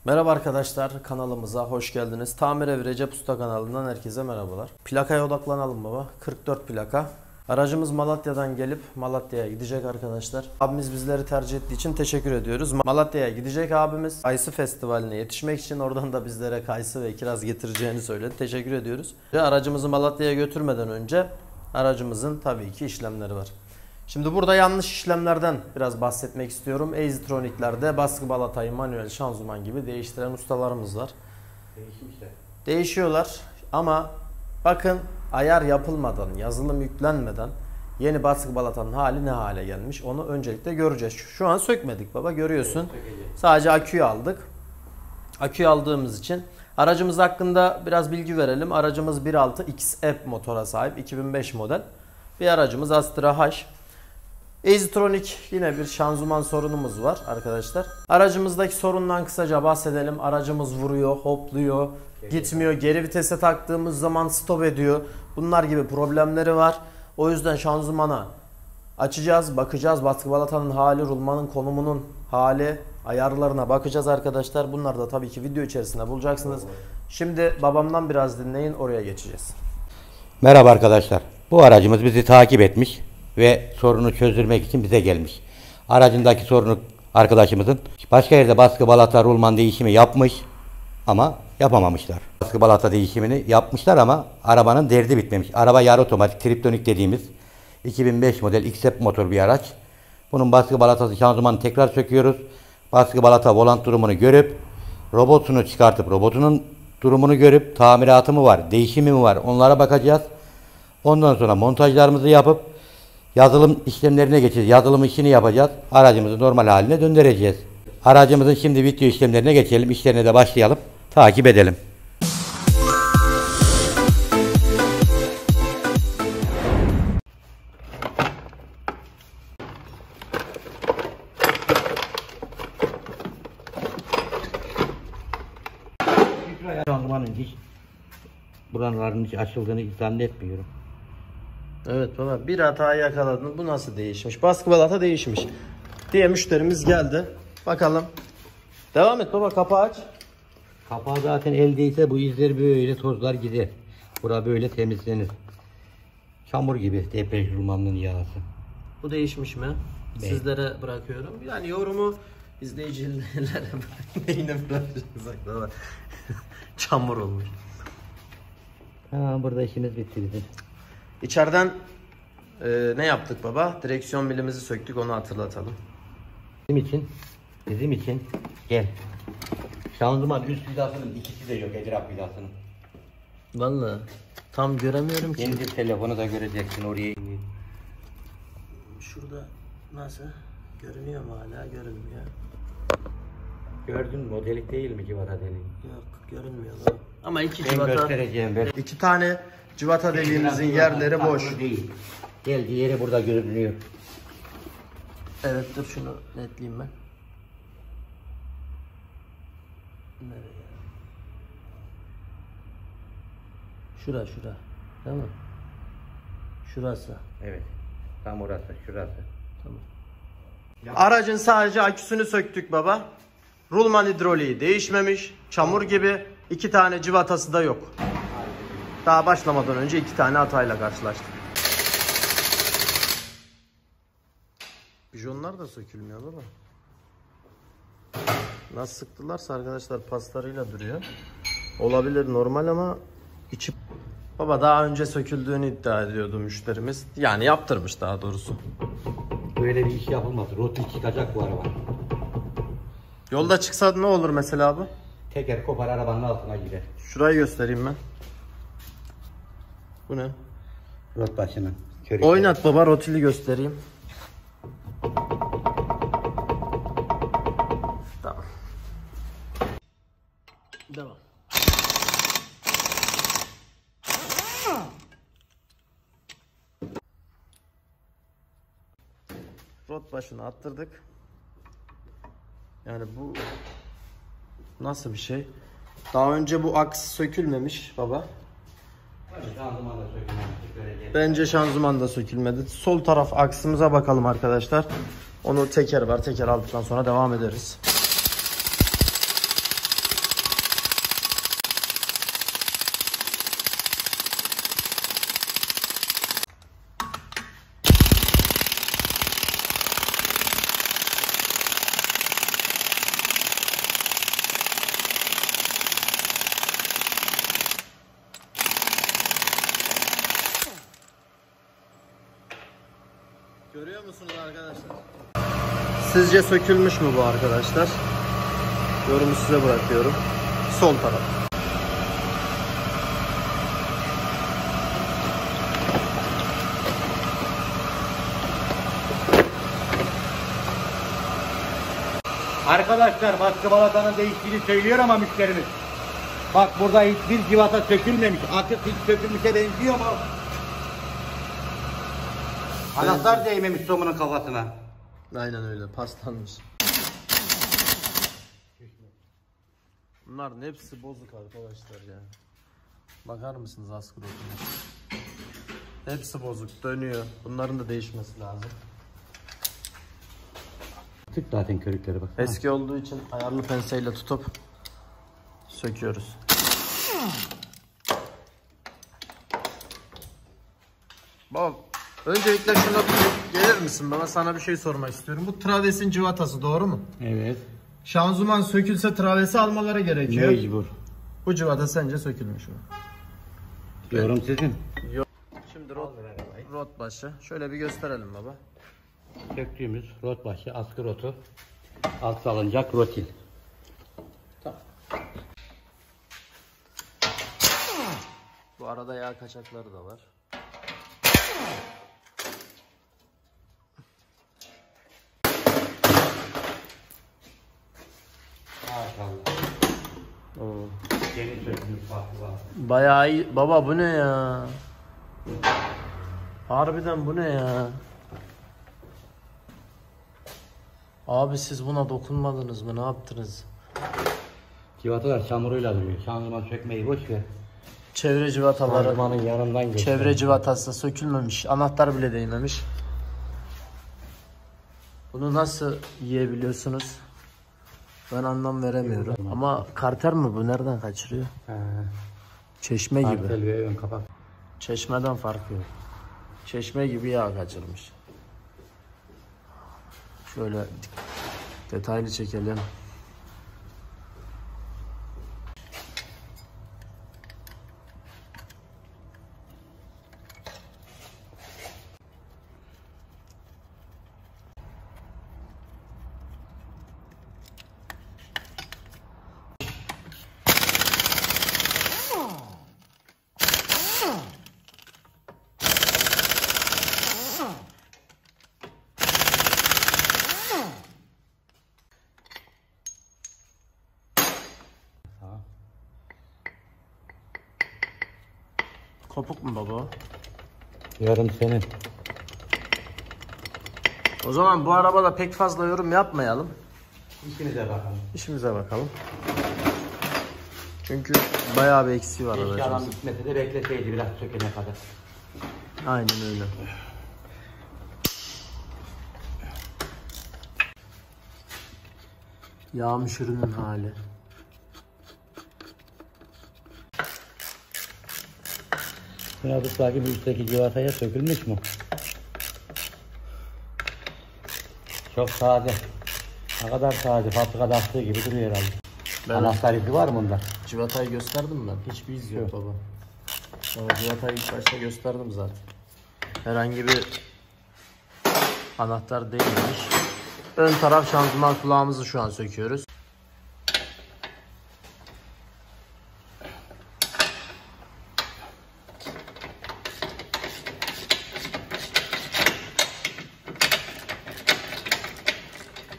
Merhaba arkadaşlar, kanalımıza hoş geldiniz. Tamir Evi Recep Usta kanalından herkese merhabalar. Plakaya odaklanalım baba. 44 plaka. Aracımız Malatya'dan gelip Malatya'ya gidecek arkadaşlar. Abimiz bizleri tercih ettiği için teşekkür ediyoruz. Malatya'ya gidecek abimiz. Kayısı Festivali'ne yetişmek için oradan da bizlere kayısı ve kiraz getireceğini söyledi. Teşekkür ediyoruz. Ve aracımızı Malatya'ya götürmeden önce aracımızın tabii ki işlemleri var. Şimdi burada yanlış işlemlerden biraz bahsetmek istiyorum. EasyTronic'lerde baskı balatayı, manuel şanzıman gibi değiştiren ustalarımız var. Değişiyorlar ama bakın ayar yapılmadan, yazılım yüklenmeden yeni baskı balatanın hali ne hale gelmiş onu öncelikle göreceğiz. Şu an sökmedik baba, görüyorsun. Sadece aküyü aldık. Aküyü aldığımız için aracımız hakkında biraz bilgi verelim. Aracımız 1.6 XF motora sahip, 2005 model bir aracımız, Astra H. EasyTronic yine bir şanzıman sorunumuz var arkadaşlar. Aracımızdaki sorundan kısaca bahsedelim. Aracımız vuruyor, hopluyor, gitmiyor. Geri vitese taktığımız zaman stop ediyor. Bunlar gibi problemleri var. O yüzden şanzımana açacağız, bakacağız. Baskı balatanın hali, rulmanın konumunun hali, ayarlarına bakacağız arkadaşlar. Bunları da tabii ki video içerisinde bulacaksınız. Şimdi babamdan biraz dinleyin, oraya geçeceğiz. Merhaba arkadaşlar. Bu aracımız bizi takip etmiş ve sorunu çözdürmek için bize gelmiş. Aracındaki sorunu arkadaşımızın başka yerde baskı balata rulman değişimi yapmış ama yapamamışlar. Baskı balata değişimini yapmışlar ama arabanın derdi bitmemiş. Araba yarı otomatik triptonik dediğimiz 2005 model XF motor bir araç. Bunun baskı balatası şanzımanı tekrar söküyoruz. Baskı balata volant durumunu görüp robotunu çıkartıp robotunun durumunu görüp tamiratı mı var, değişimi mi var onlara bakacağız. Ondan sonra montajlarımızı yapıp yazılım işlemlerine geçeceğiz. Yazılım işini yapacağız. Aracımızı normal haline döndüreceğiz. Aracımızın şimdi video işlemlerine geçelim. İşlerine de başlayalım. Takip edelim. Şanzımanın hiç buraların hiç açıldığını zannetmiyorum. Evet baba, bir hata yakaladın. Bu nasıl değişmiş? Baskı balata değişmiş diye müşterimiz geldi. Bakalım. Devam et baba, kapağı aç. Kapağı zaten eldeyse bu izler böyle tozlar gider. Bura böyle temizlenir. Çamur gibi depreş rulmanının yağısı. Bu değişmiş mi? Evet. Sizlere bırakıyorum. Yani yorumu izleyicilere neyine bırakacaksak baba. Çamur olmuş. Ha, burada işimiz bitti bizim. İçeriden ne yaptık baba? Direksiyon milimizi söktük, onu hatırlatalım. Bizim için gel. Şanzıman üst vidasının ikisi de yok, etraf vidasının. Vallahi tam göremiyorum ki. Kendi telefonu da göreceksin oraya. Şurada nasıl? Görünüyor mu hala? Görünmüyor. Gördün mü? O delik değil mi civata deliği? Yok, görünmüyor lan. Ama iki Ben civata. göstereceğim ben. İki tane civata deliğimizin yerleri boş. Değil. Gel, diğeri burada görünüyor. Evet, dur şunu netleyeyim ben. Nereye? Şura. Değil mi? Şurası. Evet. Tam orası, şurası. Tamam. Aracın sadece aküsünü söktük baba. Rulman hidroliği değişmemiş. Çamur gibi. 2 tane civatası da yok. Daha başlamadan önce 2 tane hatayla karşılaştık. Bijonlar da sökülmüyor baba. Nasıl sıktılarsa arkadaşlar paslarıyla duruyor. Olabilir, normal ama içi... Baba daha önce söküldüğünü iddia ediyordu müşterimiz. Yani yaptırmış daha doğrusu. Böyle bir iş yapılmaz. Rotli çıkacak bu araba. Yolda çıksa ne olur mesela bu? Teker kopar, arabanın altına girer. Şurayı göstereyim ben. Bu ne? Rot başının. Oynat baba, rotili göstereyim. Tamam. Devam. Rot başını attırdık. Yani bu nasıl bir şey? Daha önce bu aks sökülmemiş baba. Bence şanzıman da sökülmedi. Sol taraf aksımıza bakalım arkadaşlar. Onu teker var. Teker aldıktan sonra devam ederiz. diyorsunuz arkadaşlar? Sizce sökülmüş mü bu arkadaşlar? Yorumu size bırakıyorum. Sol taraf. Arkadaşlar baskı balatanın değiştiğini söylüyor ama müşterimiz. Bak burada hiçbir civata sökülmemiş. Akış hiç sökülmüşe benziyor mu? Anahtar değmemiş somunun kafasına. Aynen öyle, paslanmış. Bunların hepsi bozuk arkadaşlar ya. Bakar mısınız askı rotuna? Hepsi bozuk, dönüyor. Bunların da değişmesi lazım. Tık zaten körükleri bak. Eski olduğu için ayarlı penseyle tutup söküyoruz. Bak, öncelikle şuna gelir misin baba? Sana bir şey sormak istiyorum. Bu travesin civatası doğru mu? Evet. Şanzıman sökülse travesi almaları gerekiyor. Mecbur. Bu civata sence sökülmüş mü? Yorum sizin. Yok. Şimdi rot başı. Şöyle bir gösterelim baba. Söktüğümüz rot başı, askı rotu, alt salıncak rotil. Tamam. Bu arada yağ kaçakları da var. Oo. Yeni sökülmüş farklı var. Bayağı iyi. Baba bu ne ya? Harbiden bu ne ya? Abi siz buna dokunmadınız mı? Ne yaptınız? Civatalar çamuruyla duruyor. Şanzıman sökmeyi boş ver. Çevre civataları. Şanzımanın yanından geçiyor. Çevre civatası sökülmemiş. Anahtar bile değmemiş. Bunu nasıl yiyebiliyorsunuz? Ben anlam veremiyorum. Ama karter mi bu? Nereden kaçırıyor? He. Çeşme gibi. Kartel ve ön kapak. Çeşmeden farkı yok. Çeşme gibi yağ kaçırmış. Şöyle detaylı çekelim. Kopuk mu baba? Yorum senin. O zaman bu arabada pek fazla yorum yapmayalım. İşinize bakalım. İşimize bakalım. Çünkü bayağı bir eksiği var Keşke adam aracımızın. gitmese de bekleseydi biraz sökene kadar. Aynen öyle. Yağmış ürünün hali. Sınavdaki bu üstteki civataya sökülmüş mü? Çok sade. Ne kadar sade. Fabrikada attığı gibi duruyor herhalde. Anahtar izi var mı bunda? Civatayı gösterdim ben. Hiçbir iz yok baba. Civatayı ilk başta gösterdim zaten. Herhangi bir anahtar değilmiş. Ön taraf şanzıman kulağımızı şu an söküyoruz.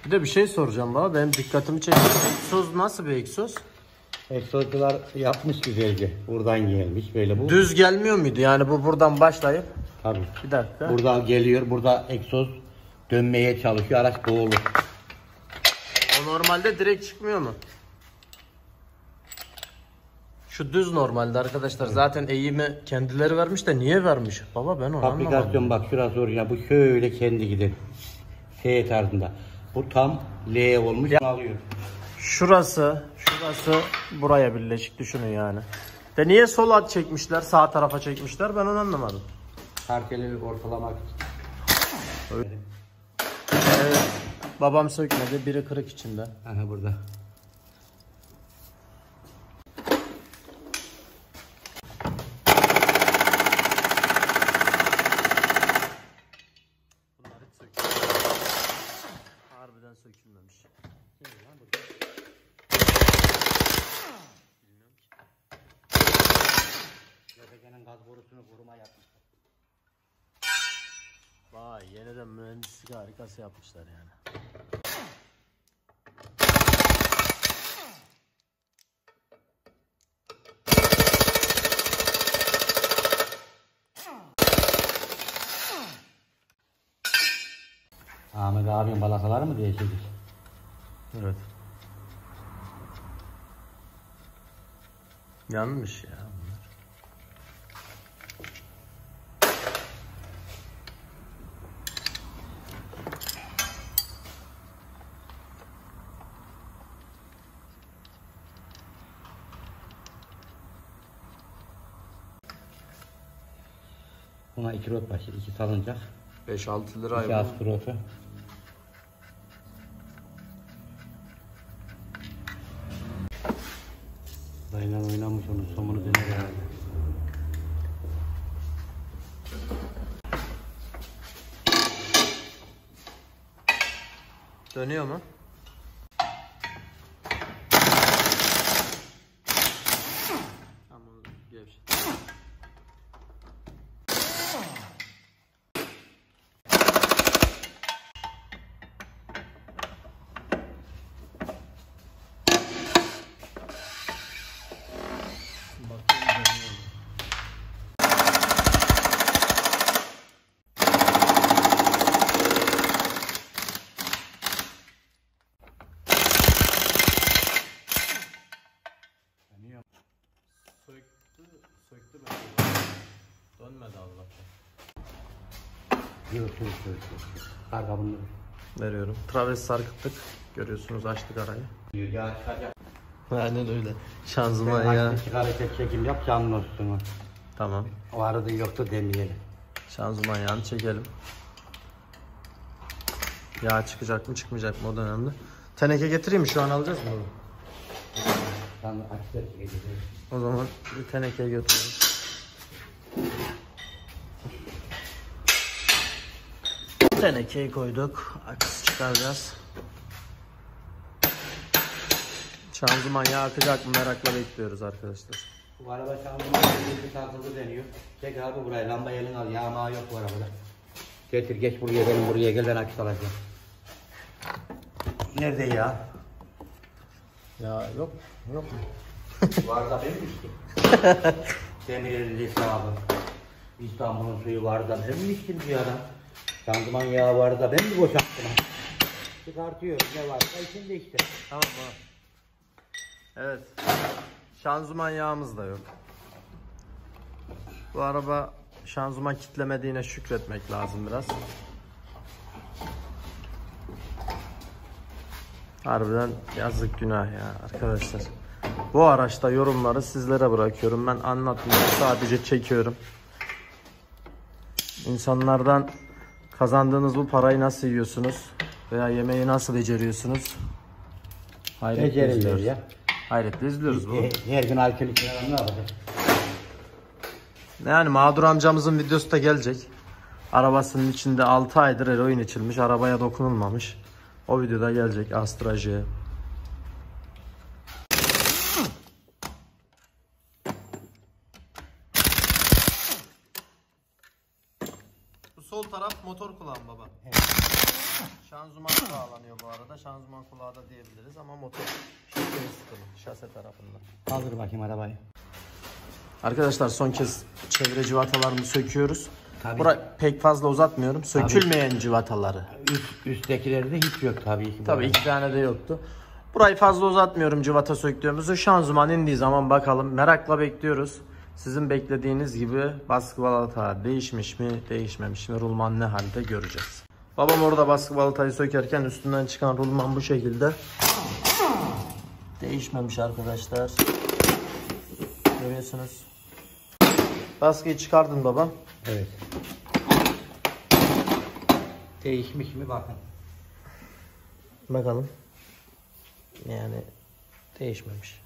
Bir de bir şey soracağım baba. Benim dikkatimi çekti. Egzoz nasıl bir egzoz? Egzozcular yapmış güzelce. Buradan gelmiş böyle bu. Düz gelmiyor muydu? Yani bu buradan başlayıp. Tabii. Bir dakika. Burada geliyor. Burada egzoz dönmeye çalışıyor. Araç boğulur. O normalde direkt çıkmıyor mu? Şu düz normalde arkadaşlar. Zaten eğimi kendileri vermiş de niye vermiş? Baba ben onu Aplikasyon anlamadım. bak şurası orijinal. Bu şöyle kendi gider. S tarzında. Bu tam L olmuş. Alıyor. Şurası buraya birleşik düşünün yani. De niye sola çekmişler, sağ tarafa çekmişler ben onu anlamadım. Karteli ortalamak için. Evet. Babam sökmedi, biri kırık içinde. Aha burada. Bunlar hiç sökmedi. borusunu koruma yapmışlar. Vay, yeniden mühendislik harikası yapmışlar yani. Ahmet abinin balataları mı değişecek? Evet. Yanmış ya bunlar. Buna 2 rot başı, 2 salıncak, 5-6 lira 2 astrofu. Dayılar oynamış, onun somunu döner herhalde. Dönüyor mu? Tamam, gevşet. Söktü böyle. Dönmedi Allah'tan. Yok. Karga bunu. Veriyorum. Traves sarkıttık. Görüyorsunuz, açtık arayı. Ya çıkacak. Aynen öyle. Şanzıman ya. Hareket çekim yap, canlı olsun. Tamam. O arada yoktu demeyelim. Şanzıman yağını çekelim. Yağ çıkacak mı çıkmayacak mı, o da önemli. Teneke getireyim mi, şu an alacağız mı bunu? Sen açıkça çekeceğiz. O zaman bir tenekeye götürelim. Tenekeyi koyduk. Akısı çıkaracağız. Şanzıman yağı akacak mı merakla bekliyoruz arkadaşlar. Bu araba şanzıman bir takıldı deniyor. Çek abi buraya, lamba elin al, yağma yok bu arabada. Getir geç buraya, benim buraya gel, ben akış alacağım. Nerede ya? Ya yok mu? Var da ben mi içtim? Demirelli hesabı. İstanbul'un suyu var da ben mi içtim diyor adam. Şanzıman yağı var da ben mi boşalttım? Çıkartıyor, ne varsa içinde işte. Tamam. Evet. Şanzıman yağımız da yok. Bu araba şanzıman kitlemediğine şükretmek lazım biraz. Harbiden yazık, günah ya arkadaşlar. Bu araçta yorumları sizlere bırakıyorum. Ben anlatmıyorum, sadece çekiyorum. İnsanlardan kazandığınız bu parayı nasıl yiyorsunuz? Veya yemeği nasıl beceriyorsunuz? Hayretle izliyoruz. Ya. Hayretle izliyoruz bunu. Her gün alkol içen ne yapacak? Yani mağdur amcamızın videosu da gelecek. Arabasının içinde 6 aydır eroin içilmiş. Arabaya dokunulmamış. O videoda gelecek. Astracı. Bu sol taraf motor kulağı baba. Evet. Şanzıman bağlanıyor bu arada. Şanzıman kulağı da diyebiliriz ama motor şase tarafında. Kaldır bakayım arabayı. Arkadaşlar son kez çevre civatalarını söküyoruz. Tabii. Burayı pek fazla uzatmıyorum. Sökülmeyen civataları. Üsttekilerde hiç yok tabii ki. Tabii 2 tane de yoktu. Burayı fazla uzatmıyorum civata söktüğümüzü. Şanzıman indiği zaman bakalım. Merakla bekliyoruz. Sizin beklediğiniz gibi baskı balata değişmiş mi, değişmemiş mi, rulman ne halde göreceğiz. Babam orada baskı balatayı sökerken üstünden çıkan rulman bu şekilde. Değişmemiş arkadaşlar. Görüyorsunuz. Baskıyı çıkardın baba. Evet. Değişmiş mi bakın. Bakalım. Yani değişmemiş.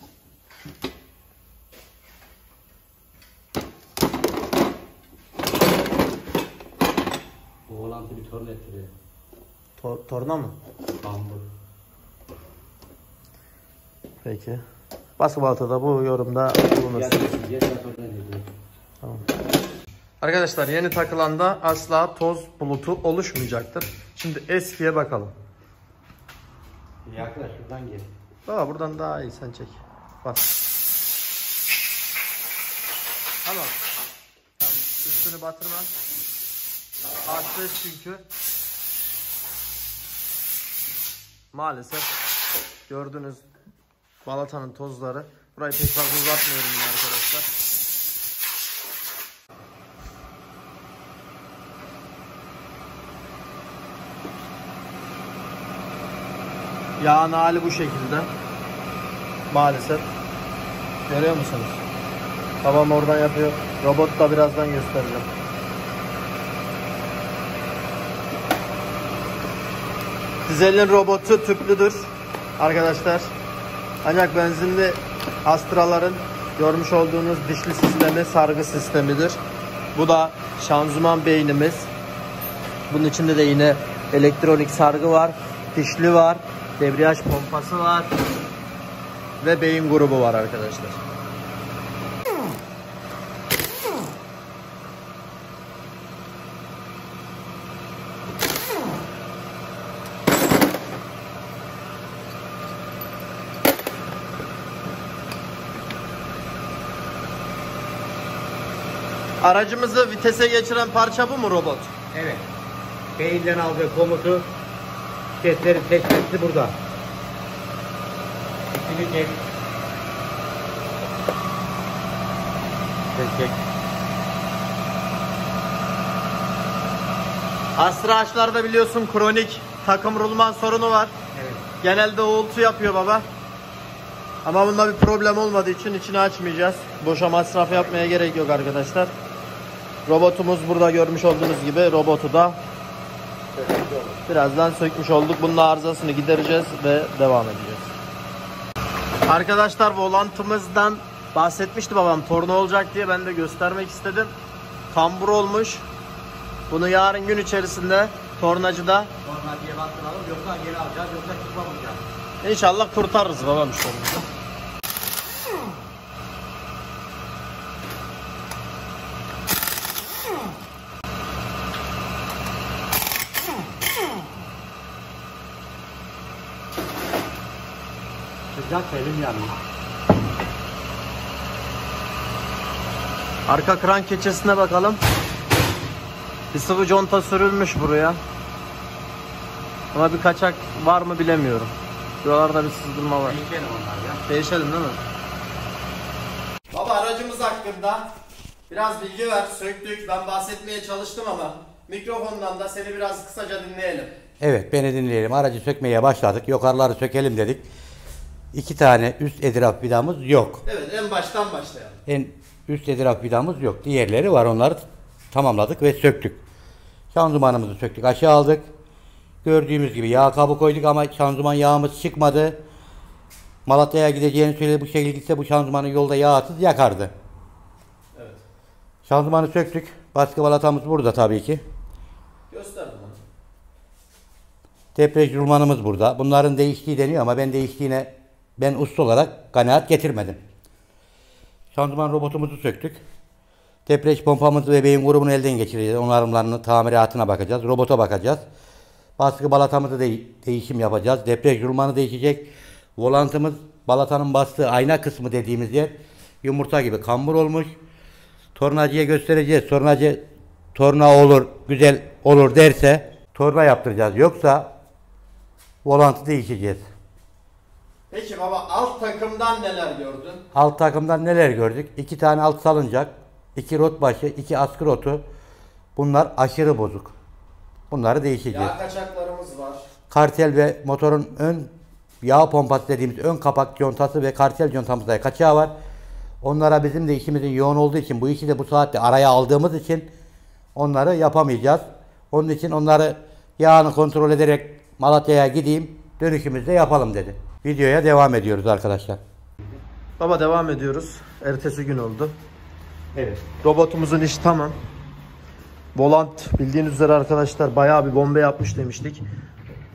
Bu volantı bir torna ettiriyor. Torna mı? Bambur. Peki. Baskı balatada bu yorumda bulunursunuz. Tamam. Arkadaşlar yeni takılanda asla toz bulutu oluşmayacaktır. Şimdi eskiye bakalım. Yaklaş şuradan gel. Baba buradan daha iyi, sen çek. Bas. Tamam. Üstünü batırma. Arttı çünkü. Maalesef gördüğünüz balatanın tozları. Burayı pek fazla uzatmıyorum yine arkadaşlar. Yağın hali bu şekilde. Maalesef. Görüyor musunuz? Babam oradan yapıyor. Robot da birazdan göstereceğim. Dizelin robotu tüplüdür arkadaşlar. Ancak benzinli Astra'ların görmüş olduğunuz dişli sistemi sargı sistemidir. Bu da şanzıman beynimiz. Bunun içinde de yine elektronik sargı var. Dişli var. Debriyaj pompası var. Ve beyin grubu var arkadaşlar. Aracımızı vitese geçiren parça bu mu robot? Evet. Beyinden aldığı komutu, vitesleri seçmesi burada. İçini çek. Çek. Astra araçlarda biliyorsun kronik takım rulman sorunu var. Evet. Genelde uğultu yapıyor baba. Ama bunda bir problem olmadığı için içini açmayacağız. Boşa masraf yapmaya gerek yok arkadaşlar. Robotumuz burada görmüş olduğunuz gibi, robotu da birazdan sökmüş olduk. Bunun arızasını gidereceğiz ve devam edeceğiz. Arkadaşlar volantımızdan bahsetmişti babam, torna olacak diye, ben de göstermek istedim. Kambur olmuş. Bunu yarın gün içerisinde tornacıda Tornacıya bastıralım, yoksa geri alacağız, yoksa çıkmamayacağız. İnşallah kurtarırız babam sorumuzu. Sıcak elim yanıyor. Arka kran keçesine bakalım. Bir sıvı conta sürülmüş buraya. Ama bir kaçak var mı bilemiyorum. Buralarda bir sızdırma var. Değişelim onlar ya. Değişelim değil mi? Baba aracımız hakkında biraz bilgi ver. Söktük. Ben bahsetmeye çalıştım ama mikrofondan da seni biraz kısaca dinleyelim. Evet, beni dinleyelim. Aracı sökmeye başladık. Yukarıları sökelim dedik. 2 tane üst ediraf vidamız yok. Evet, en baştan başlayalım. En üst ediraf vidamız yok. Diğerleri var. Onları tamamladık ve söktük. Şanzımanımızı söktük. Aşağı aldık. Gördüğümüz gibi yağ kabı koyduk ama şanzıman yağımız çıkmadı. Malatya'ya gideceğini söyledi. Bu şekilde gitse bu şanzımanı yolda yağsız yakardı. Evet. Şanzımanı söktük. Baskı balatamız burada tabii ki. Gösterdim onu. Debriyaj rulmanımız burada. Bunların değiştiği deniyor ama ben usta olarak kanaat getirmedim. Şanzıman robotumuzu söktük. Debriyaj pompamızı ve beyin grubunu elden geçireceğiz. Onarımlarını, tamiratına bakacağız. Robota bakacağız. Baskı balatamızı değişim yapacağız. Debriyaj rulmanı değişecek. Volantımız, balatanın bastığı ayna kısmı dediğimiz yer yumurta gibi kambur olmuş. Tornacıya göstereceğiz. Tornacı torna olur, güzel olur derse torna yaptıracağız. Yoksa volantı değişeceğiz. Peki baba, alt takımdan neler gördün? Alt takımdan neler gördük? 2 tane alt salıncak, 2 rot başı, 2 askı rotu. Bunlar aşırı bozuk. Bunları değişeceğiz. Yağ kaçaklarımız var. Kartel ve motorun ön yağ pompası dediğimiz ön kapak contası ve kartel contamızda kaçağı var. Onlara bizim de işimizin yoğun olduğu için, bu işi de bu saatte araya aldığımız için onları yapamayacağız. Onun için onları yağını kontrol ederek Malatya'ya gideyim, dönüşümüzde yapalım dedi. Videoya devam ediyoruz arkadaşlar. Baba devam ediyoruz. Ertesi gün oldu. Evet. Robotumuzun işi tamam. Volant bildiğiniz üzere arkadaşlar bayağı bir bombe yapmış demiştik.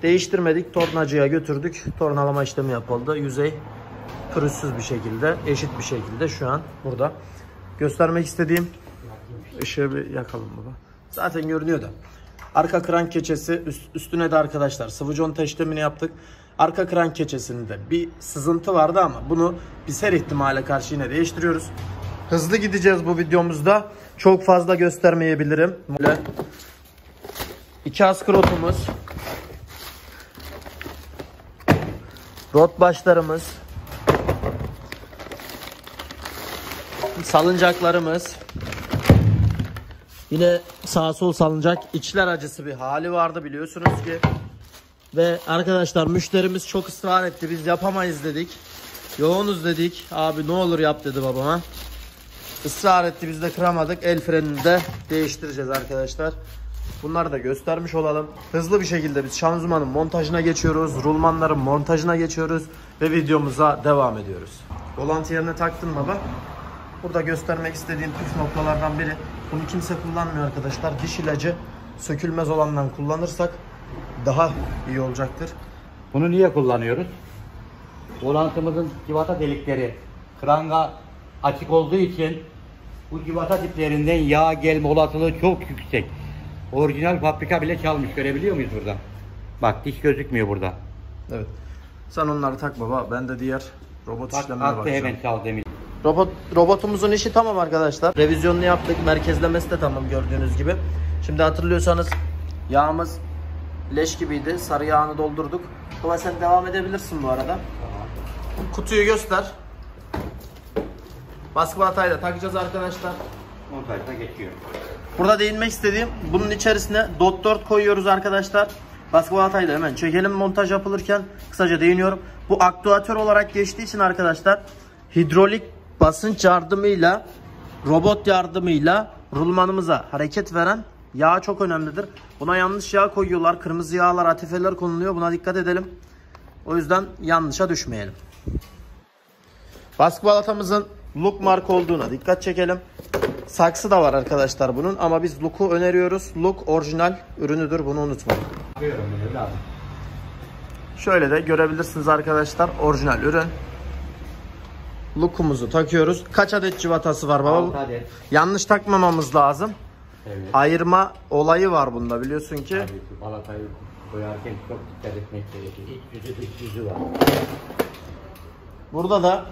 Değiştirmedik, tornacıya götürdük. Tornalama işlemi yapıldı. Yüzey pürüzsüz bir şekilde, eşit bir şekilde şu an burada. Göstermek istediğim Işığı bir yakalım baba. Zaten görünüyor da. Arka krank keçesi üstüne de arkadaşlar sıvı conta işlemini yaptık. Arka krank keçesinde bir sızıntı vardı ama bunu biz her ihtimale karşı yine değiştiriyoruz. Hızlı gideceğiz bu videomuzda. Çok fazla göstermeyebilirim. Böyle 2 askrotumuz, rot başlarımız, salıncaklarımız, yine sağ sol salıncak içler acısı bir hali vardı biliyorsunuz ki. Ve arkadaşlar müşterimiz çok ısrar etti, biz yapamayız dedik, yoğunuz dedik, abi ne olur yap dedi babama. Israr etti, biz de kıramadık. El frenini de değiştireceğiz arkadaşlar. Bunları da göstermiş olalım. Hızlı bir şekilde biz şanzımanın montajına geçiyoruz. Rulmanların montajına geçiyoruz. Ve videomuza devam ediyoruz. Volanti yerine taktın baba. Burada göstermek istediğim püf noktalardan biri. Bunu kimse kullanmıyor arkadaşlar. Diş ilacı sökülmez olandan kullanırsak daha iyi olacaktır. Bunu niye kullanıyoruz? Volantımızın civata delikleri kranga açık olduğu için bu civata diplerinden yağ gelme olasılığı çok yüksek. Orijinal fabrika bile çalmış. Görebiliyor muyuz burada? Bak diş gözükmüyor burada. Evet. Sen onları tak baba. Ben de diğer robot işlemine Bak bakacağım. hemen çal demiş. Robotumuzun işi tamam arkadaşlar. Revizyonunu yaptık. Merkezlemesi de tamam gördüğünüz gibi. Şimdi hatırlıyorsanız yağımız leş gibiydi. Sarı yağını doldurduk. Baba sen devam edebilirsin bu arada. Tamam. Kutuyu göster. Baskı balatayı da takacağız arkadaşlar. Montajına geçiyor. Burada değinmek istediğim, bunun içerisine dot 4 koyuyoruz arkadaşlar. Baskı balatayı da hemen çekelim montaj yapılırken. Kısaca değiniyorum. Bu aktüatör olarak geçtiği için arkadaşlar hidrolik basınç yardımıyla, robot yardımıyla rulmanımıza hareket veren yağ çok önemlidir. Buna yanlış yağ koyuyorlar. Kırmızı yağlar, atifeler konuluyor. Buna dikkat edelim. O yüzden yanlışa düşmeyelim. Baskı balatamızın Look marka olduğuna dikkat çekelim. Saksı da var arkadaşlar bunun ama biz Look'u öneriyoruz. Look orijinal ürünüdür, bunu unutmayın. Şöyle de görebilirsiniz arkadaşlar, orijinal ürün. Look'umuzu takıyoruz. Kaç adet civatası var baba? 6 adet. Yanlış takmamamız lazım. Evet. Ayırma olayı var bunda biliyorsun ki. Tabii ki balatayı koyarken çok dikkat etmek gerekiyor. İç yüzü dış yüzü var. Burada da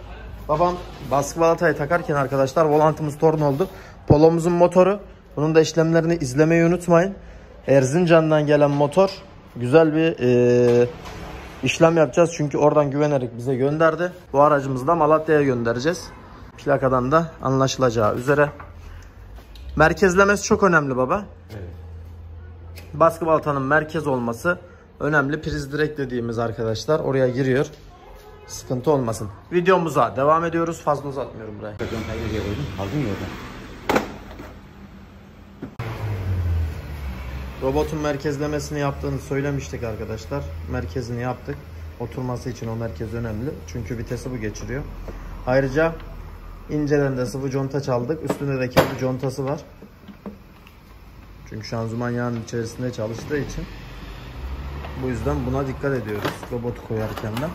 babam baskı balatayı takarken arkadaşlar volantımız torn oldu. Polomuzun motoru. Bunun da işlemlerini izlemeyi unutmayın. Erzincan'dan gelen motor. Güzel bir işlem yapacağız. Çünkü oradan güvenerek bize gönderdi. Bu aracımızı da Malatya'ya göndereceğiz. Plakadan da anlaşılacağı üzere. Merkezlemesi çok önemli baba. Evet. Baskı balatanın merkez olması önemli. Priz direkt dediğimiz arkadaşlar oraya giriyor. Sıkıntı olmasın. Videomuza devam ediyoruz. Fazla uzatmıyorum burayı. Robotun merkezlemesini yaptığını söylemiştik arkadaşlar. Merkezini yaptık. Oturması için o merkez önemli. Çünkü vitesi bu geçiriyor. Ayrıca inceden de sıvı conta çaldık. Üstünde de kendi contası var. Çünkü şanzıman yağının içerisinde çalıştığı için. Bu yüzden buna dikkat ediyoruz. Robotu koyarken de.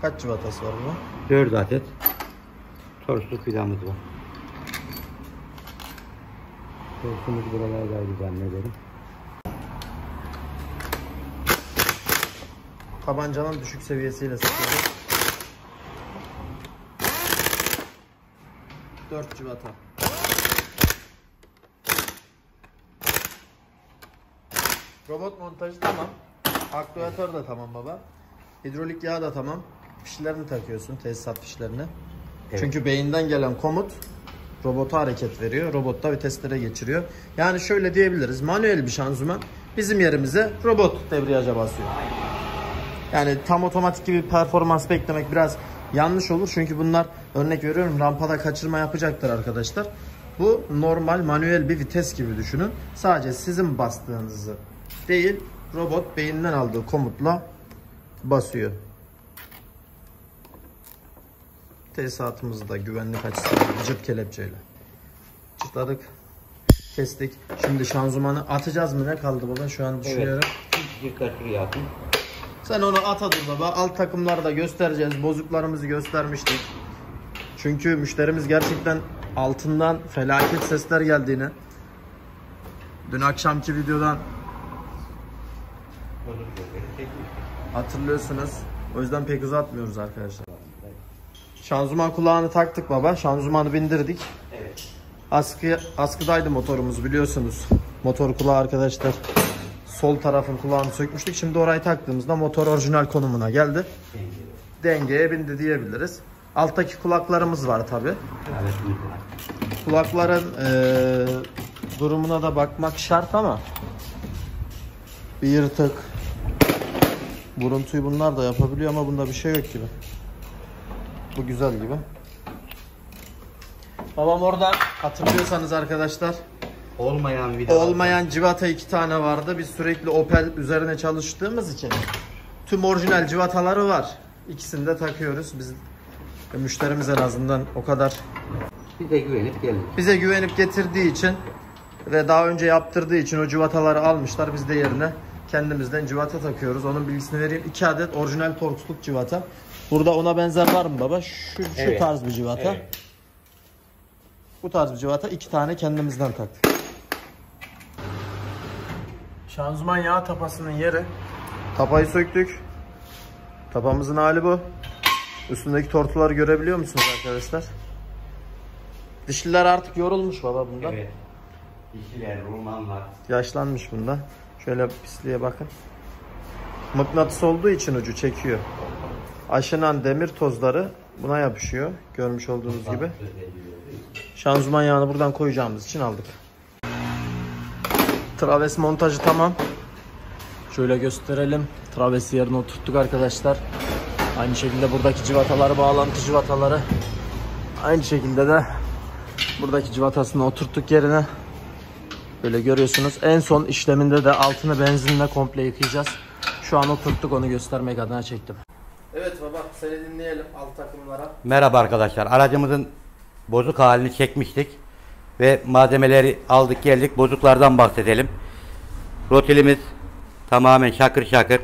Kaç civatası var bu? 4 adet torsluk vidamız var. Torsumuz buralardaydı zannederim. Tabancanın düşük seviyesiyle sıkıyoruz. 4 civata. Robot montajı tamam. Aktüatör de tamam baba. Hidrolik yağ da tamam. Fişlerini takıyorsun, tesisat fişlerini. Evet. Çünkü beyinden gelen komut robota hareket veriyor. Robot da viteslere geçiriyor. Yani şöyle diyebiliriz. Manuel bir şanzıman bizim yerimize robot debriyaja basıyor. Yani tam otomatik gibi bir performans beklemek biraz yanlış olur. Çünkü bunlar, örnek veriyorum, rampada kaçırma yapacaktır arkadaşlar. Bu normal manuel bir vites gibi düşünün. Sadece sizin bastığınızı değil, robot beyinden aldığı komutla basıyor. Tesisatımızı da güvenlik açısından cırt kelepçeyle çıtladık, kestik. Şimdi şanzımanı atacağız mı, ne kaldı baba şu an düşünüyorum. Evet. Cırtlar şuraya atın. Sen onu at hadi baba. Alt takımları da göstereceğiz. Bozuklarımızı göstermiştik. Çünkü müşterimiz gerçekten altından felaket sesler geldiğini, dün akşamki videodan hatırlıyorsunuz. O yüzden pek uzatmıyoruz arkadaşlar. Şanzıman kulağını taktık baba. Şanzımanı bindirdik. Evet. Askıdaydı motorumuz biliyorsunuz. Motor kulağı arkadaşlar. Sol tarafın kulağını sökmüştük. Şimdi orayı taktığımızda motor orijinal konumuna geldi. Dengeye bindi diyebiliriz. Alttaki kulaklarımız var tabi. Evet. Kulakların durumuna da bakmak şart ama bir yırtık, buruntuyu bunlar da yapabiliyor ama bunda bir şey yok gibi. Bu güzel gibi. Babam oradan hatırlıyorsanız arkadaşlar olmayan civata 2 tane vardı. Biz sürekli Opel üzerine çalıştığımız için tüm orijinal civataları var. İkisini de takıyoruz. Biz müşterimiz en azından o kadar bize güvenip getirdiği için ve daha önce yaptırdığı için o civataları almışlar. Biz de yerine kendimizden civata takıyoruz. Onun bilgisini vereyim. 2 adet orijinal Torx'luk civata. Burada ona benzer var mı baba? Şu Evet. tarz bir civata. Evet. Bu tarz bir civata 2 tane kendimizden taktık. Şanzıman yağ tapasının yeri. Tapayı söktük. Tapamızın hali bu. Üstündeki tortuları görebiliyor musunuz arkadaşlar? Dişliler artık yorulmuş baba bundan. Evet. Dişiler, romanlar. Yaşlanmış bundan. Şöyle pisliğe bakın. Mıknatıs olduğu için ucu çekiyor. Aşınan demir tozları buna yapışıyor. Görmüş olduğunuz gibi. Şanzıman yağını buradan koyacağımız için aldık. Traves montajı tamam. Şöyle gösterelim. Travesi yerine oturttuk arkadaşlar. Aynı şekilde buradaki civataları, bağlantı civataları. Aynı şekilde de buradaki civatasını oturttuk yerine. Böyle görüyorsunuz. En son işleminde de altını benzinle komple yıkayacağız. Şu an oturttuk, onu göstermek adına çektim. Evet baba, seni dinleyelim alt takımlara. Merhaba arkadaşlar. Aracımızın bozuk halini çekmiştik. Ve malzemeleri aldık geldik. Bozuklardan bahsedelim. Rotilimiz tamamen şakır şakır.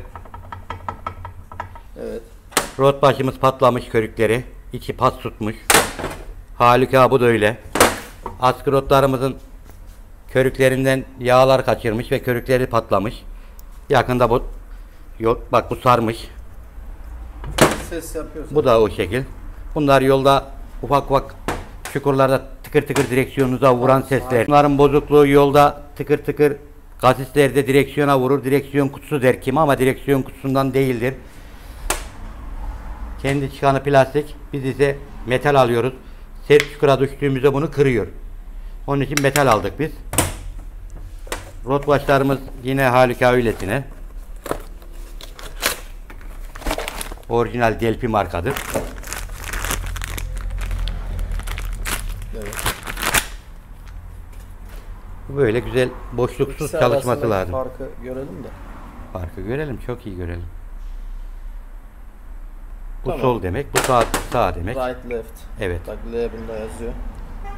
Evet. Rot başımız patlamış, körükleri. İçi pas tutmuş. Halika bu da öyle. Askı rotlarımızın körüklerinden yağlar kaçırmış ve körükleri patlamış. Yakında bu yok, bak bu sarmış. Ses yapıyorsun. Bu da o şekil. Bunlar yolda ufak ufak çukurlarda tıkır tıkır direksiyonunuza vuran sesler. Bunların bozukluğu yolda tıkır tıkır kasislerde direksiyona vurur. Direksiyon kutusu der kimi ama direksiyon kutusundan değildir. Kendi çıkanı plastik. Biz ise metal alıyoruz. Sert çukura düştüğümüzde bunu kırıyor. Onun için metal aldık biz. Rot başlarımız yine halika öylesine. Orijinal Delphi markadır. Evet. Böyle güzel boşluksuz İkisi çalışması arasındaki lazım. farkı görelim de. Farkı görelim, çok iyi görelim. Bu Tamam. sol demek, bu sağ demek. Right left. Evet. Bak L bunda yazıyor.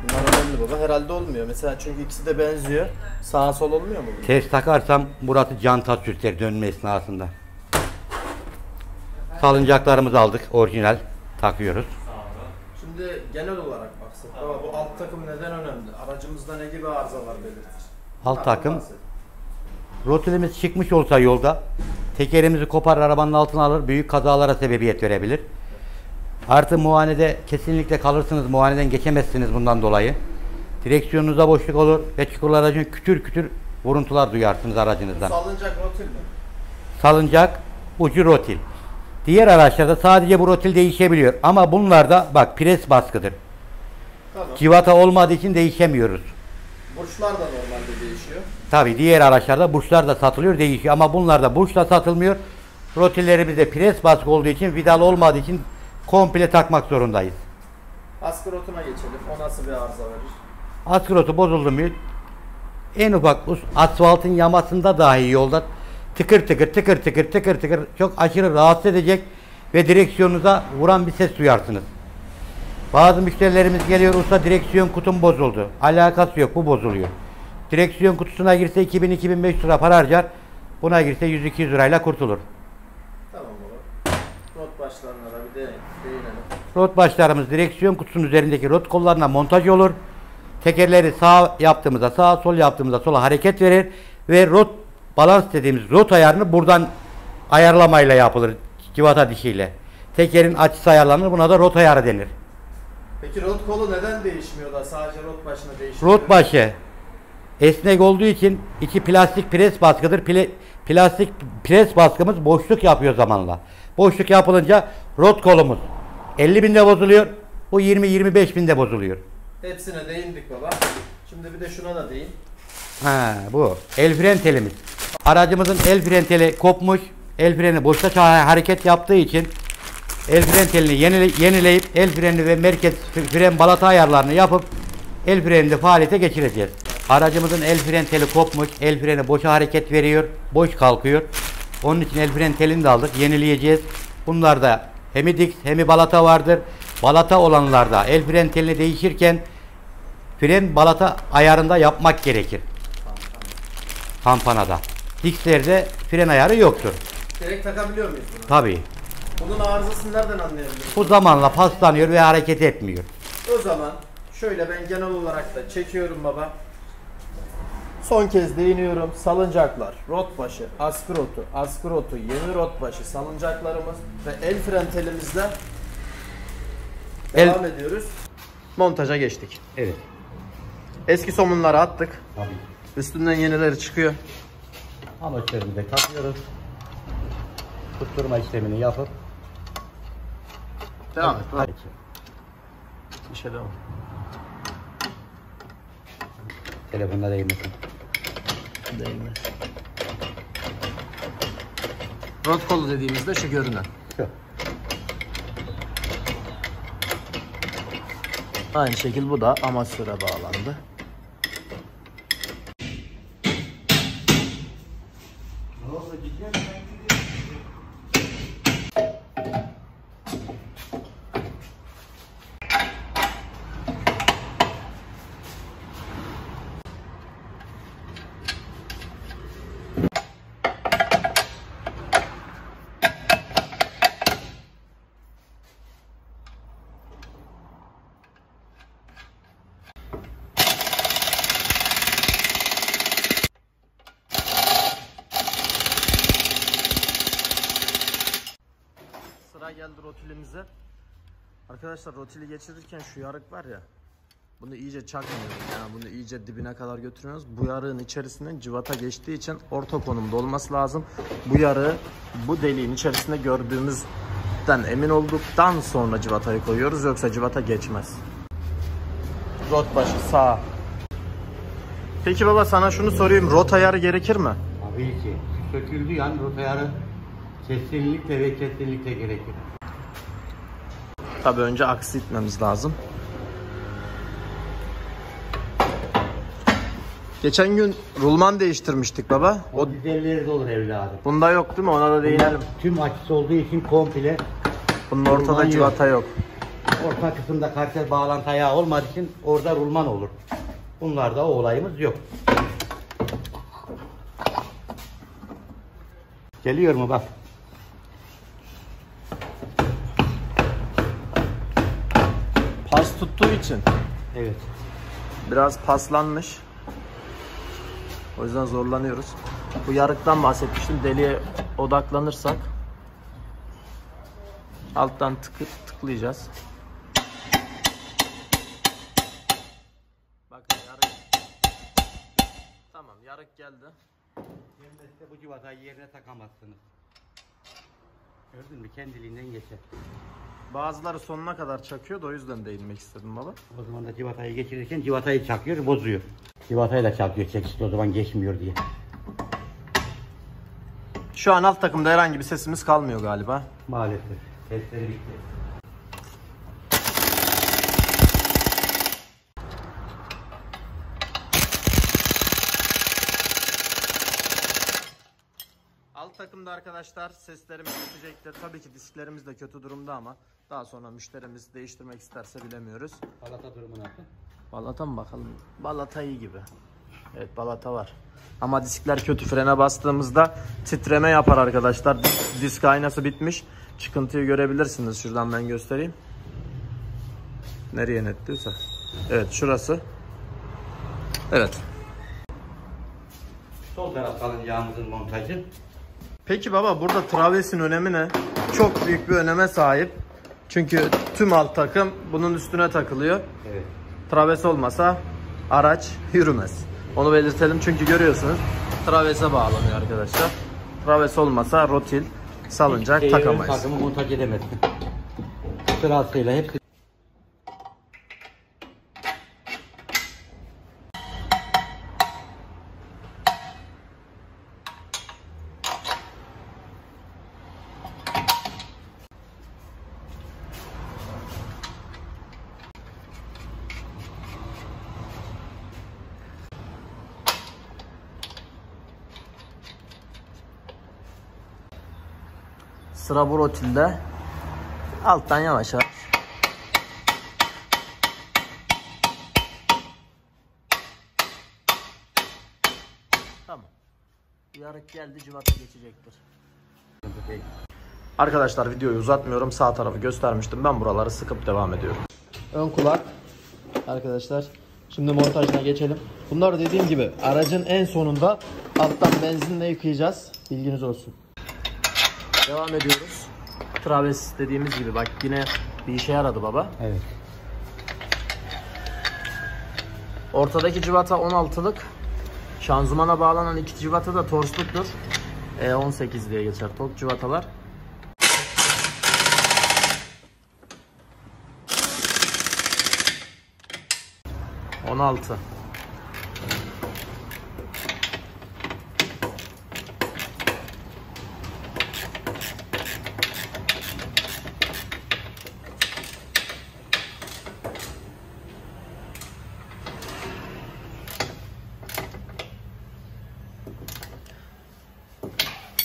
Bunlar önemli baba. Herhalde olmuyor. Mesela çünkü ikisi de benziyor. Sağa sol olmuyor mu? Ters takarsam burası canta sürter dönme esnasında. Salıncaklarımızı aldık, orijinal takıyoruz. Şimdi genel olarak baksak. Baba bu alt takım neden önemli? Aracımızda ne gibi arızalar belirtir? Alt takım, bahset. rotilimiz çıkmış olsa yolda tekerimizi kopar arabanın altına alır, büyük kazalara sebebiyet verebilir. Artı muayenede kesinlikle kalırsınız, muayeneden geçemezsiniz bundan dolayı. Direksiyonunuzda boşluk olur ve çukurlara kütür kütür vuruntular duyarsınız aracınızdan. Salıncak rotil mi? Salıncak ucu rotil. Diğer araçlarda sadece bu rotil değişebiliyor ama bunlarda bak pres baskıdır. Tamam. Civata olmadığı için değişemiyoruz. Burçlar da normalde değişiyor. Tabi diğer araçlarda burçlar da satılıyor, değişiyor ama bunlarda burç da satılmıyor. Rotillerimizde pres baskı olduğu için, vidal olmadığı için komple takmak zorundayız. Askı rotuna geçelim. O nasıl bir arıza verir? Askı rotu bozuldu mu en ufak asfaltın yamasında dahi yolda tıkır tıkır tıkır tıkır tıkır tıkır çok aşırı rahatsız edecek ve direksiyonunuza vuran bir ses duyarsınız. Bazı müşterilerimiz geliyor, usta direksiyon kutum bozuldu. Alakası yok, bu bozuluyor. Direksiyon kutusuna girse 2000-2500 lira para harcar. Buna girse 100-200 lirayla kurtulur. Rot başlarımız direksiyon kutusunun üzerindeki rot kollarına montaj olur. Tekerleri sağ yaptığımızda sağa, sol yaptığımızda sola hareket verir ve rot balans dediğimiz rot ayarını buradan ayarlamayla yapılır civata dişiyle. Tekerin açısı ayarlanır. Buna da rot ayarı denir. Peki rot kolu neden değişmiyor da sadece rot başına değişiyor? Rot başı esnek olduğu için iki plastik pres baskıdır. Plastik pres baskımız boşluk yapıyor zamanla. Boşluk yapılınca rot kolumuz 50.000'de bozuluyor. Bu 20-25.000'de bozuluyor. Hepsine değindik baba. Şimdi bir de şuna da değin. Bu el fren telimiz. Aracımızın el fren teli kopmuş. El freni boşta hareket yaptığı için el fren telini yenileyip el freni ve merkez fren balata ayarlarını yapıp el frenini faaliyete geçireceğiz. Aracımızın el fren teli kopmuş. El freni boşa hareket veriyor. Boş kalkıyor. Onun için el fren telini de aldık. Yenileyeceğiz. Bunlarda hem Dix hem balata vardır. Balata olanlarda el fren telini değişirken fren balata ayarında yapmak gerekir. Kampanada. Dix'lerde fren ayarı yoktur. Direkt takabiliyor muyuz bunu? Tabii. Bunun arızasını nereden anlayabiliriz? Bu zamanla paslanıyor ve hareket etmiyor. O zaman şöyle ben genel olarak da çekiyorum baba. Son kez değiniyorum. Salıncaklar, rot başı, askı rotu, yeni rot başı, salıncaklarımız ve el fren telimizle devam ediyoruz. Montaja geçtik. Evet. Eski somunları attık. Tabii. Üstünden yenileri çıkıyor. Amaçlarını da takıyoruz. Tutturma işlemini yapıp Devam et. Hadi. İşe devam. Telefonla değmesin. Değme. Rot kolu dediğimizde şu görünen. Şu. Aynı şekil bu da amatöre bağlandı. Sıra geldi rotilimize. Arkadaşlar rotili geçirirken şu yarık var ya, bunu iyice çakmıyoruz, yani bunu iyice dibine kadar götürüyoruz. Bu yarığın içerisinden cıvata geçtiği için orta konumda olması lazım. Bu yarığı bu deliğin içerisinde gördüğümüzden emin olduktan sonra cıvatayı koyuyoruz, yoksa cıvata geçmez. Rot başı sağ. Peki baba, sana şunu sorayım, rot ayarı gerekir mi? Tabii ki. Söküldüğü yani rot ayarı kesinlikle gerekir. Tabii önce aksi itmemiz lazım. Geçen gün rulman değiştirmiştik baba. O dizelleri de olur evladım. Bunda yok değil mi? Ona da değinelim. Tüm açısı olduğu için komple. Bunun ortada cıvata yok. Orta kısımda kartel bağlantı ayağı olmadığı için orada rulman olur. Bunlarda o olayımız yok. Geliyor mu bak. Pas tuttuğu için Evet. biraz paslanmış. O yüzden zorlanıyoruz. Bu yarıktan bahsetmiştim. Deliğe odaklanırsak alttan tıklayacağız. Bakın yarık. Tamam, yarık geldi. Gelmezse bu civatayı yerine takamazsınız. Gördün mü? Kendiliğinden geçer. Bazıları sonuna kadar çakıyor da o yüzden değinmek istedim baba. O zaman da civatayı geçirirken civatayı çakıyor, bozuyor. Civatayı da çakıyor, çekişli o zaman geçmiyor diye. Şu an alt takımda herhangi bir sesimiz kalmıyor galiba. Maalesef. Testleri bitti. Alt takımda arkadaşlar seslerimiz bitecektir. Tabii ki disklerimiz de kötü durumda ama daha sonra müşterimiz değiştirmek isterse bilemiyoruz. Balata durumu nasıl? Balata mı bakalım? Balata iyi gibi. Evet, balata var. Ama diskler kötü. Frene bastığımızda titreme yapar arkadaşlar. Disk aynası bitmiş. Çıkıntıyı görebilirsiniz. Şuradan ben göstereyim. Nereye netliyorsa. Evet şurası. Evet. Sol taraf salıncağımızın montajı. Peki baba burada travesin önemi ne? Çok büyük bir öneme sahip. Çünkü tüm alt takım bunun üstüne takılıyor. Evet. Traves olmasa araç yürümez. Onu belirtelim çünkü görüyorsunuz travese bağlanıyor arkadaşlar. Traves olmasa rotil, salıncak takamayız. Takımı montaj edemezsin. Sırasıyla hepsi. Sıra bu rotilde. Alttan yavaş yavaş. Tamam. Yarık geldi, cıvata geçecektir. Arkadaşlar videoyu uzatmıyorum. Sağ tarafı göstermiştim. Ben buraları sıkıp devam ediyorum. Ön kulak. Arkadaşlar şimdi montajına geçelim. Bunlar dediğim gibi aracın en sonunda alttan benzinle yıkayacağız. Bilginiz olsun. Devam ediyoruz. Traves dediğimiz gibi bak yine bir işe yaradı baba. Evet. Ortadaki cıvata 16'lık. Şanzımana bağlanan iki cıvata da torsluktur. 18 diye geçer tork cıvatalar. ...16.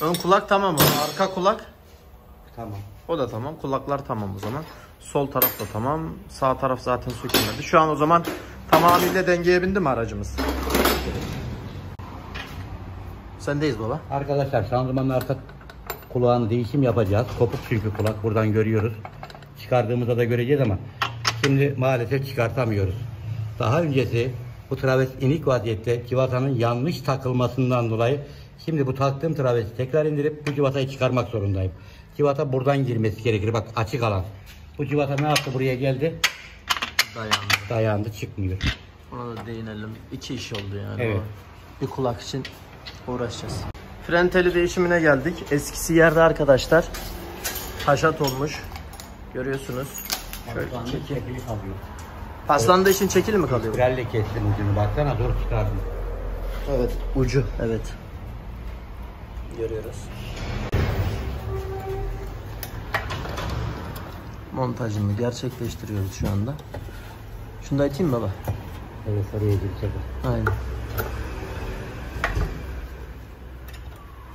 Ön kulak tamam mı? Arka kulak? Tamam. O da tamam. Kulaklar tamam o zaman. Sol taraf da tamam. Sağ taraf zaten sökülmedi. Şu an o zaman tamamıyla dengeye bindi mi aracımız? Sendeyiz baba. Arkadaşlar şanzımanın arka kulağın değişim yapacağız. Kopuk çünkü kulak. Buradan görüyoruz. Çıkardığımızda da göreceğiz ama şimdi maalesef çıkartamıyoruz. Daha öncesi bu traves inik vaziyette civatanın yanlış takılmasından dolayı şimdi bu taktığım travesi tekrar indirip bu civatayı çıkarmak zorundayım. Civata buradan girmesi gerekir. Bak açık alan. Bu civata ne yaptı? Buraya geldi. Dayandı. Çıkmıyor. Ona da değinelim. İki iş oldu yani. Evet. Bir kulak için uğraşacağız. Fren teli değişimine geldik. Eskisi yerde arkadaşlar haşat olmuş. Görüyorsunuz. Şöyle çekil. Paslandığı için çekil mi kalıyor? Frelle kestim ucunu. Baksana zor çıkardım. Evet. Ucu. Evet. Görüyoruz. Montajını gerçekleştiriyoruz şu anda. Şunu da açayım baba. Evet oraya girecek. Aynen.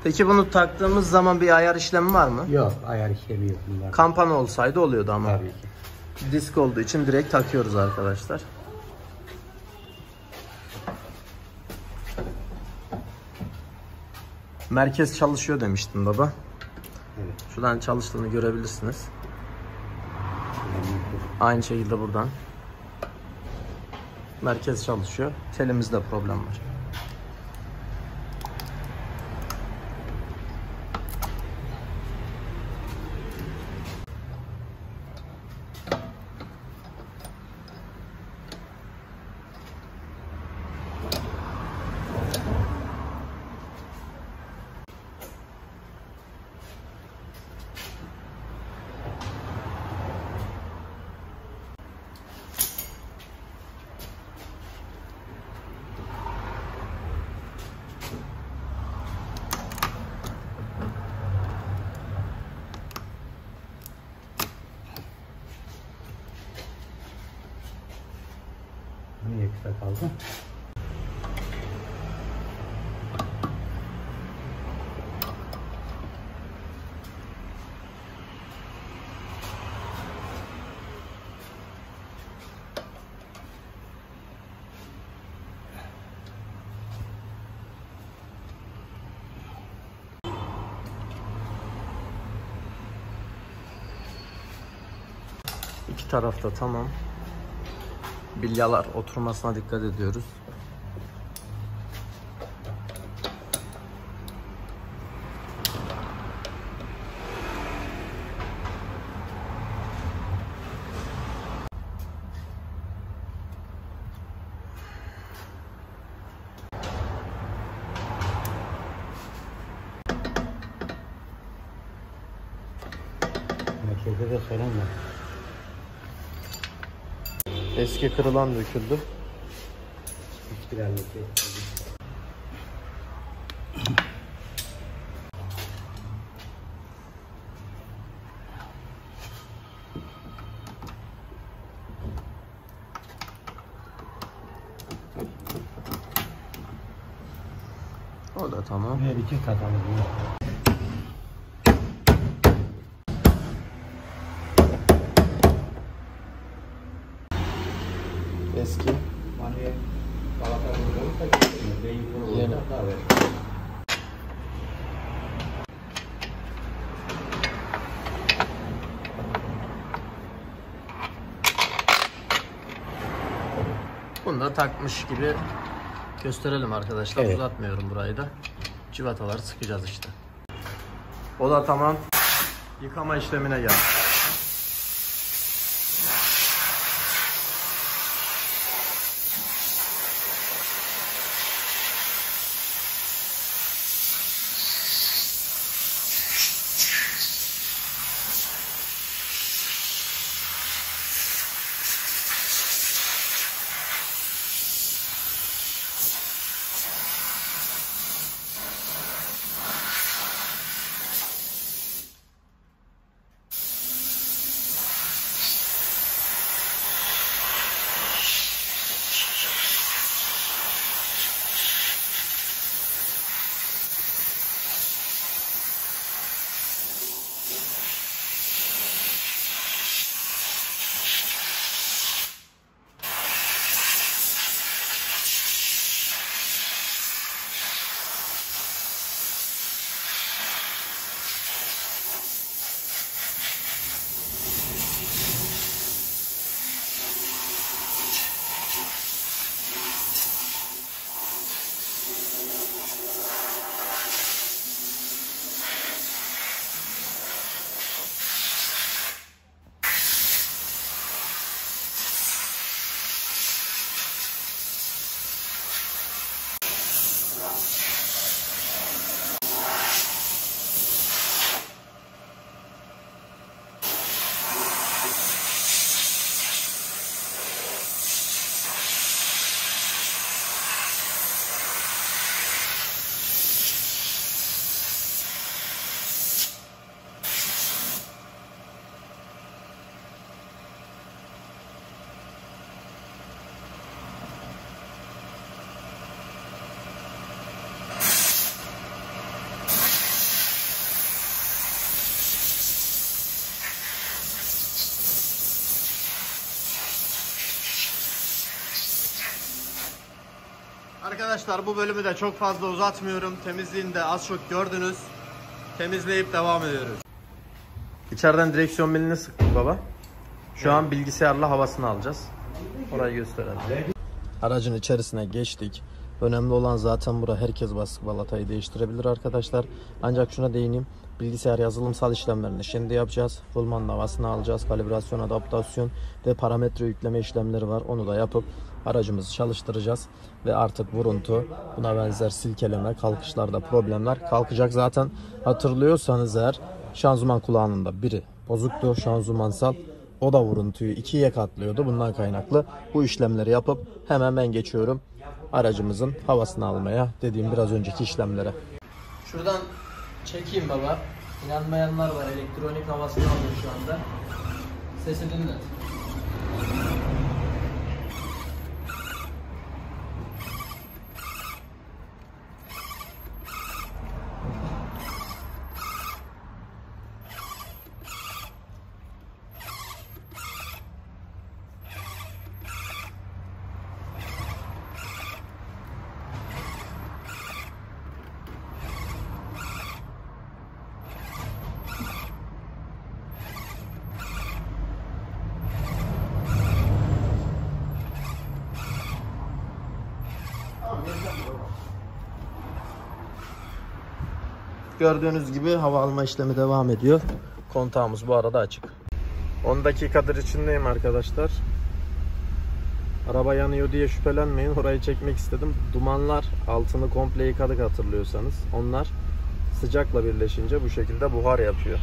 Peki bunu taktığımız zaman bir ayar işlemi var mı? Yok ayar işlemi yok. Bunlar. Kampana olsaydı oluyordu ama. Tabii ki. Disk olduğu için direkt takıyoruz arkadaşlar. Merkez çalışıyor demiştin baba. Evet. Şuradan çalıştığını görebilirsiniz. Aynı şekilde buradan. Merkez çalışıyor. Telimizde problem var. Niye kısa kaldı? İki tarafta tamam. Bilyalar oturmasına dikkat ediyoruz. Merkeze de selam var. Eski kırılan döküldü. Hiçbir halde O da tamam. Her iki katamız var. Eski. Yeni. Bunu da takmış gibi gösterelim arkadaşlar. Evet. Uzatmıyorum burayı da. Civataları sıkacağız işte. O da tamam. Yıkama işlemine gel. Arkadaşlar bu bölümü de çok fazla uzatmıyorum. Temizliğini de az çok gördünüz. Temizleyip devam ediyoruz. İçeriden direksiyon milini sıktık baba. Şu an bilgisayarla havasını alacağız. Orayı gösterelim. Aracın içerisine geçtik. Önemli olan zaten bura, herkes baskı balatayı değiştirebilir arkadaşlar. Ancak şuna değineyim. Bilgisayar yazılımsal işlemlerini şimdi yapacağız. Rulmanın havasını alacağız. Kalibrasyon, adaptasyon ve parametre yükleme işlemleri var. Onu da yapıp aracımızı çalıştıracağız. Ve artık vuruntu, buna benzer silkeleme, kalkışlarda problemler kalkacak. Zaten hatırlıyorsanız eğer şanzıman kulağının biri bozuktu, şanzımansal. O da vuruntuyu ikiye katlıyordu. Bundan kaynaklı bu işlemleri yapıp hemen ben geçiyorum aracımızın havasını almaya, dediğim biraz önceki işlemlere. Şuradan çekeyim baba. İnanmayanlar var. Elektronik havasını alıyor şu anda. Sesi dinlet. Gördüğünüz gibi hava alma işlemi devam ediyor. Kontağımız bu arada açık. 10 dakikadır içindeyim arkadaşlar. Araba yanıyor diye şüphelenmeyin. Orayı çekmek istedim. Dumanlar altını komple yıkadık hatırlıyorsanız. Onlar sıcakla birleşince bu şekilde buhar yapıyor.